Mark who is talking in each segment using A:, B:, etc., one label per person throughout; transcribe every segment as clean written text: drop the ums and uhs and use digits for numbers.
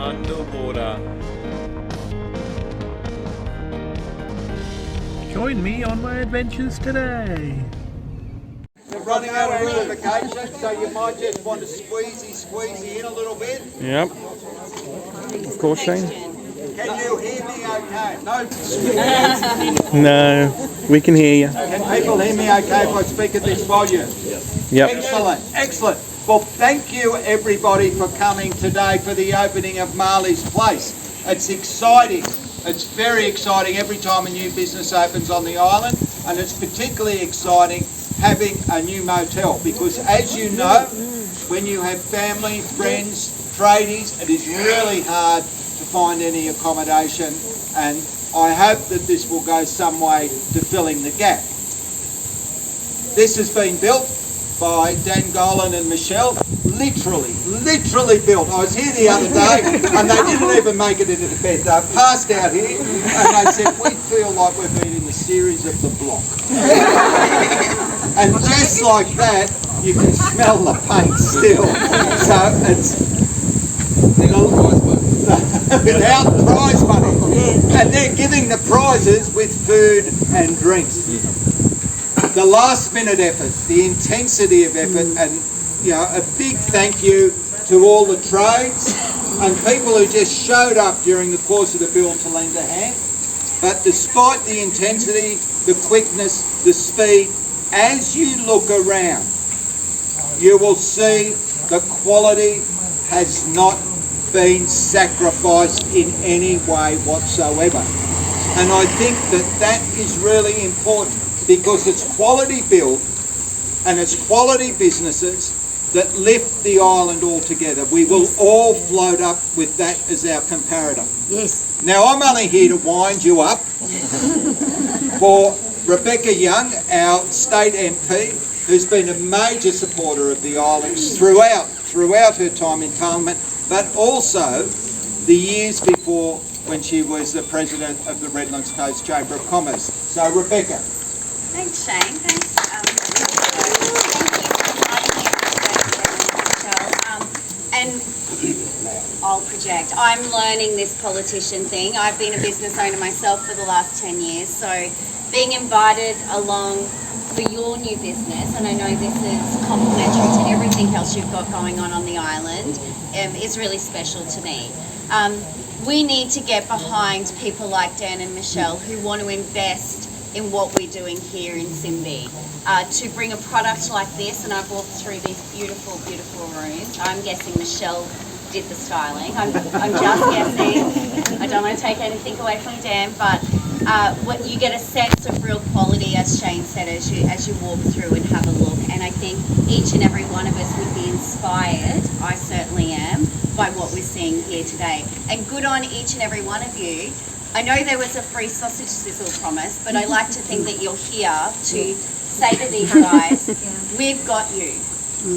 A: underwater.
B: Join me on my adventures today.
C: You're running out of lubrication, so you might just want to squeezy in a little bit.
A: Yep. Of course, Shane.
C: Can you hear me okay? No.
A: No, we can hear you.
C: Can people hear me okay if I speak at this volume?
A: Yep.
C: Excellent, excellent. Well, thank you everybody for coming today for the opening of Marley's Place. It's exciting. It's very exciting every time a new business opens on the island, and it's particularly exciting having a new motel because, as you know, when you have family, friends, tradies, it is really hard to find any accommodation, and I hope that this will go some way to filling the gap. This has been built by Dan Golan and Michelle, literally built. I was here the other day and they didn't even make it into the bed. They passed out here and they said, we feel like we've been in the series of The Block. And just like that, you can smell the paint still. So it's without prize money. And they're giving the prizes with food and drinks. The last minute effort, the intensity of effort, and a big thank you to all the trades and people who just showed up during the course of the build to lend a hand. But despite the intensity, the quickness, the speed, as you look around, you will see the quality has not been sacrificed in any way whatsoever. And I think that is really important because it's quality build and it's quality businesses that lift the island all together. We will all float up with that as our comparator.
D: Yes.
C: Now, I'm only here to wind you up for Rebecca Young, our state MP, who's been a major supporter of the islands throughout her time in Parliament, but also the years before when she was the president of the Redlands Coast Chamber of Commerce. So, Rebecca.
D: Thanks, Shane. Thanks. And I'll project. I'm learning this politician thing. I've been a business owner myself for the last 10 years, so being invited along for your new business, and I know this is complementary to everything else you've got going on the island, is really special to me. We need to get behind people like Dan and Michelle who want to invest in what we're doing here in Simbi. To bring a product like this, and I've walked through these beautiful rooms. I'm guessing Michelle did the styling. I'm just guessing. I don't want to take anything away from Dan, but what you get a sense of real quality, as Shane said, as you walk through and have a look. And I think each and every one of us would be inspired, I certainly am, by what we're seeing here today. And good on each and every one of you. I know there was a free sausage sizzle promise, but I like to think that you're here to say to these guys, we've got you,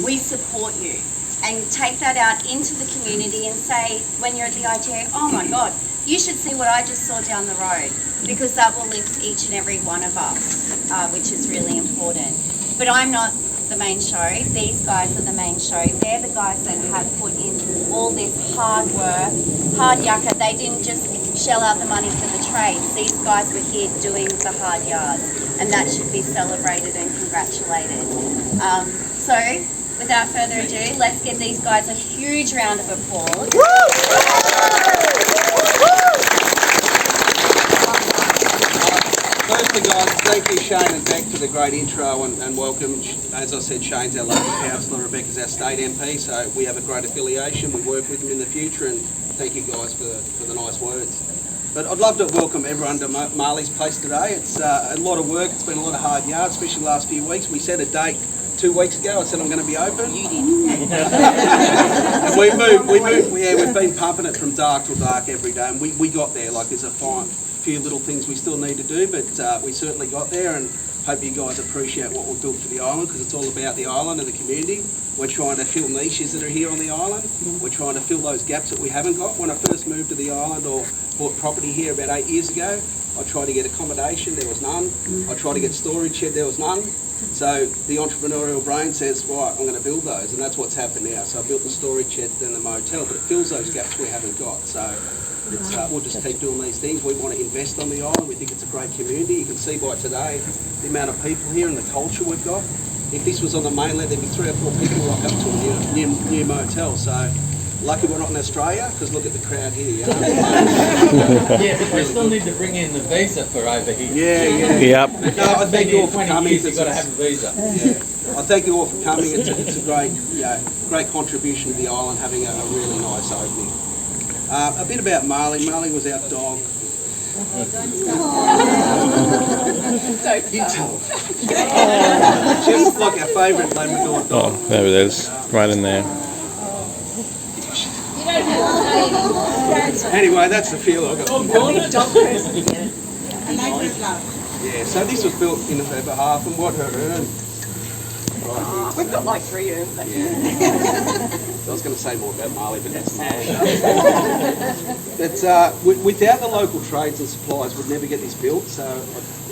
D: we support you, and take that out into the community and say, when you're at the IGA, oh my God, you should see what I just saw down the road, because that will lift each and every one of us, which is really important. But I'm not the main show, these guys are the main show. They're the guys that have put in all this hard work, hard yakka. They didn't just shell out the money for the trades. These guys were here doing the hard yards, and that should be celebrated and congratulated. So, without further ado, let's give these guys a huge round of applause.
E: Firstly, guys, thank you, Shane and Beck, for the great intro and welcome. As I said, Shane's our local councillor, Rebecca's our state MP, so we have a great affiliation. We work with them in the future, and thank you guys for the nice words. But I'd love to welcome everyone to Marley's Place today. It's a lot of work, it's been a lot of hard yards, especially the last few weeks. We set a date 2 weeks ago. I said I'm going to be open. You did. And we've been pumping it from dark till dark every day, and we got there. Like, there's a few little things we still need to do, but we certainly got there, and Hope you guys appreciate what we've built for the island, because it's all about the island and the community. We're trying to fill niches that are here on the island. We're trying to fill those gaps that we haven't got. When I first moved to the island or bought property here about 8 years ago, I tried to get accommodation, there was none. I tried to get storage shed, there was none. So the entrepreneurial brain says, right, I'm going to build those, and that's what's happened now. So I built the storage shed, then the motel, but it fills those gaps we haven't got. So it's, we'll just keep doing these things. We want to invest on the island. We think it's a great community. You can see by today the amount of people here and the culture we've got. If this was on the mainland, there'd be 3 or 4 people rock up to a new motel. So lucky we're not in Australia, because look at the crowd here. You know?
F: Yeah, but we still need to bring in the visa for over here.
E: Yeah.
A: Yep.
E: No, I thank you all for coming.
F: You've got to have a visa.
E: I thank you all for coming. It's a great, great contribution to the island, having a really nice opening. A bit about Marley. Marley was our dog. You tell her. She's like our favourite Labrador dog.
A: Oh, there it is. Right in there.
E: Anyway, that's the feel I got. Yeah, so this was built in her behalf, and what her earned.
G: We've got like 3 rooms.
E: I was going to say more about Marley, but that's Marley. But without the local trades and suppliers, we'd never get this built. So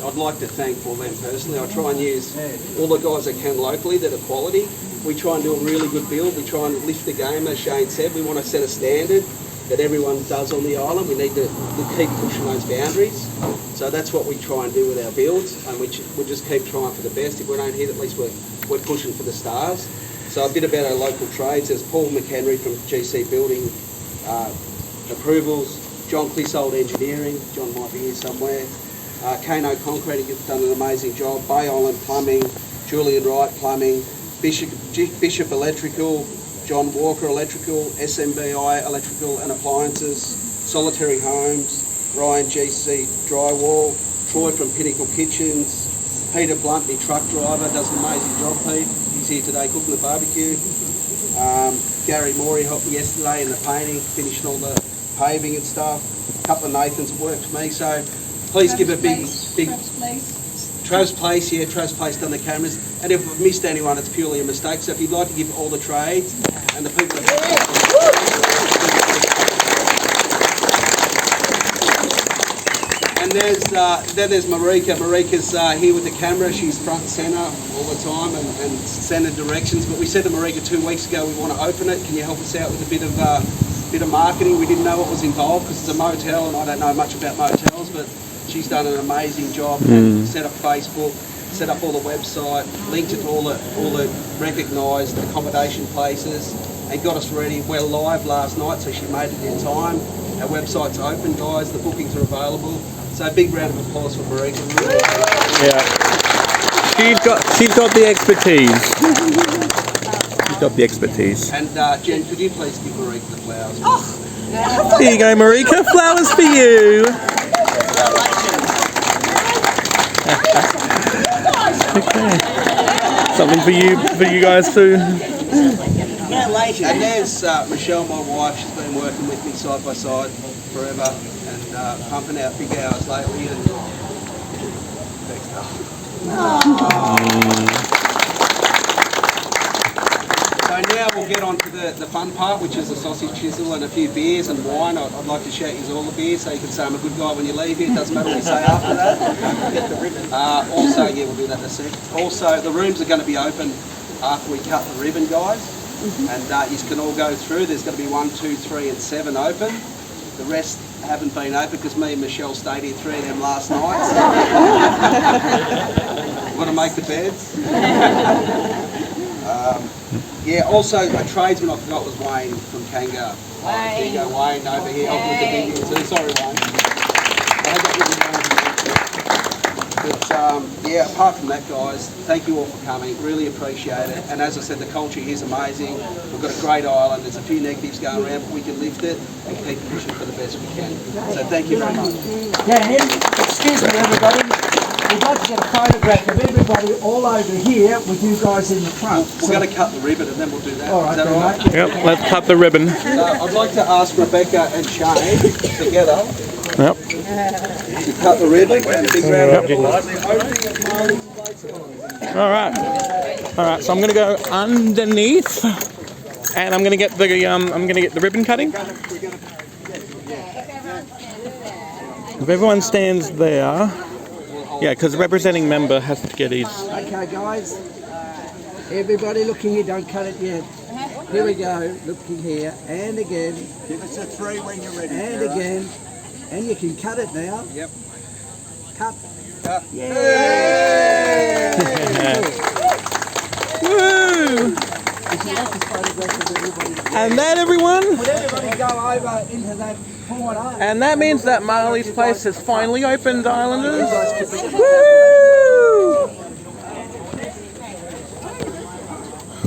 E: I'd like to thank all them personally. I try and use all the guys that can locally that are quality. We try and do a really good build. We try and lift the game, as Shane said. We want to set a standard that everyone does on the island. We need to keep pushing those boundaries. So that's what we try and do with our builds, and we just keep trying for the best. If we don't hit, at least we're pushing for the stars. So a bit about our local trades. There's Paul McHenry from GC Building Approvals, John Clissold Engineering, John might be here somewhere, Kano Concrete has done an amazing job, Bay Island Plumbing, Julian Wright Plumbing, Bishop Electrical, John Walker Electrical, SMBI Electrical and Appliances, Solitary Homes, Ryan GC Drywall, Troy from Pinnacle Kitchens, Peter Bluntney, truck driver, does an amazing job, Pete. He's here today cooking the barbecue. Gary Morey helped me yesterday in the painting, finishing all the paving and stuff. A couple of Nathans worked for me, so please give a big... Trav's Place, yeah, Trav's Place done the cameras. And if I've missed anyone, it's purely a mistake. So if you'd like to give all the trades and the people And then there's Marika. Marika's here with the camera. She's front and centre all the time and sending directions. But we said to Marika 2 weeks ago we want to open it. Can you help us out with a bit of marketing? We didn't know what was involved because it's a motel and I don't know much about motels, but she's done an amazing job. Set up Facebook, set up all the website, linked it to all the recognised accommodation places, and got us ready. We're live last night, so she made it in time. Our website's open, guys. The bookings are available. So a big round of applause for Marika.
A: Yeah. She's got the expertise. She's got the expertise.
E: And Jen, could you please give Marika the flowers?
A: Here you go, Marika. Flowers for you. Okay. Something for you guys too.
E: And there's Michelle, my wife. She's been working with me side by side forever and pumping out big hours lately. And So now we'll get on to the fun part, which is the sausage chisel and a few beers and wine. I'd like to shout you all the beers so you can say I'm a good guy when you leave here. It doesn't matter what you say after that. Get the ribbon. Also, yeah, we'll do that in a sec. Also, the rooms are going to be open after we cut the ribbon, guys. And you can all go through. There's going to be 1, 2, 3 and 7 open. The rest haven't been open because me and Michelle stayed here 3 of them last night. So. Want to make the beds? Yeah, also a tradesman I forgot was Wayne from Kanga. There you go, Wayne over here. I'll put the big in too. Sorry, Wayne. But yeah, apart from that, guys, thank you all for coming. Really appreciate it. And as I said, the culture here is amazing. We've got a great island. There's a few negatives going around, but we can lift it and keep pushing for the best we can. So thank you very much.
H: Dan, excuse me, everybody. We'd like to get a photograph of everybody all over here with you guys in the front.
E: We're going to cut the ribbon and then we'll do that.
H: All right,
E: is that all right?
A: Yep, let's cut the ribbon.
E: I'd like to ask Rebecca and Shane together
A: Yep.
E: to cut the ribbon and a big round of applause.
A: All right. So I'm gonna go underneath, and I'm gonna get the ribbon cutting. If everyone stands there, yeah, because the representing member has to get his.
H: Okay, guys. Everybody looking here, don't cut it yet. Here we go, looking here, and again.
C: Give us a 3 when you're ready.
H: And again. And you can cut it now.
E: Yep.
H: Cut.
A: Yeah.
H: Would
A: Woo!
H: you like this photograph of everybody?
A: And that, everyone.
H: Would everybody go over into that corner?
A: And that means that Marley's place has finally opened, Islanders. Woo!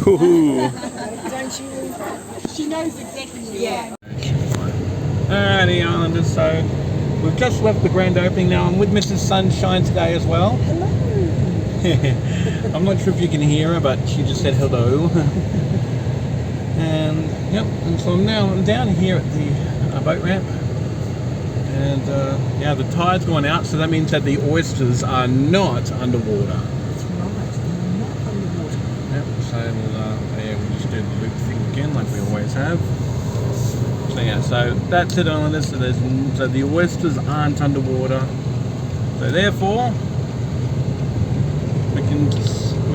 A: Hoo-hoo.
G: She knows exactly. Yeah.
A: Alrighty, Islanders, so we've just left the grand opening now. I'm with Mrs. Sunshine today as well. Hello. I'm not sure if you can hear her, but she just said hello. And yep, and so I'm down here at the boat ramp. And yeah, the tide's gone out, so that means that the oysters are not underwater. Yep, so we'll just do the loop thing again like we always have. So yeah, so that's it, Islanders. So the oysters aren't underwater. So therefore, we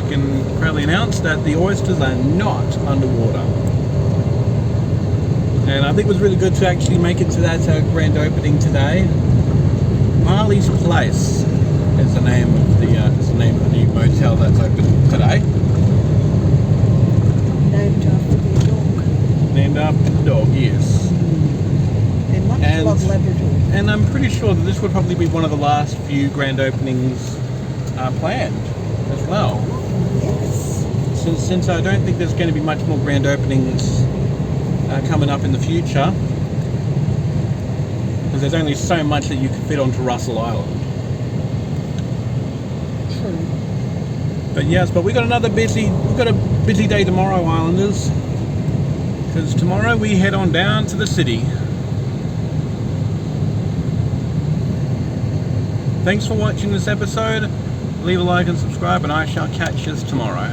A: can proudly announce that the oysters are not underwater. And I think it was really good to actually make it to that grand opening today. Marley's Place is the name of the new motel that's open today.
G: Named after the dog.
A: Named after the dog, yes.
G: They much love Labrador.
A: And I'm pretty sure that this would probably be one of the last few grand openings planned as well.
G: Yes.
A: Since I don't think there's going to be much more grand openings coming up in the future, because there's only so much that you can fit onto Russell Island.
G: True.
A: But yes, but we've got a busy day tomorrow, Islanders, because tomorrow we head on down to the city. Thanks for watching this episode. Leave a like and subscribe, and I shall catch you tomorrow.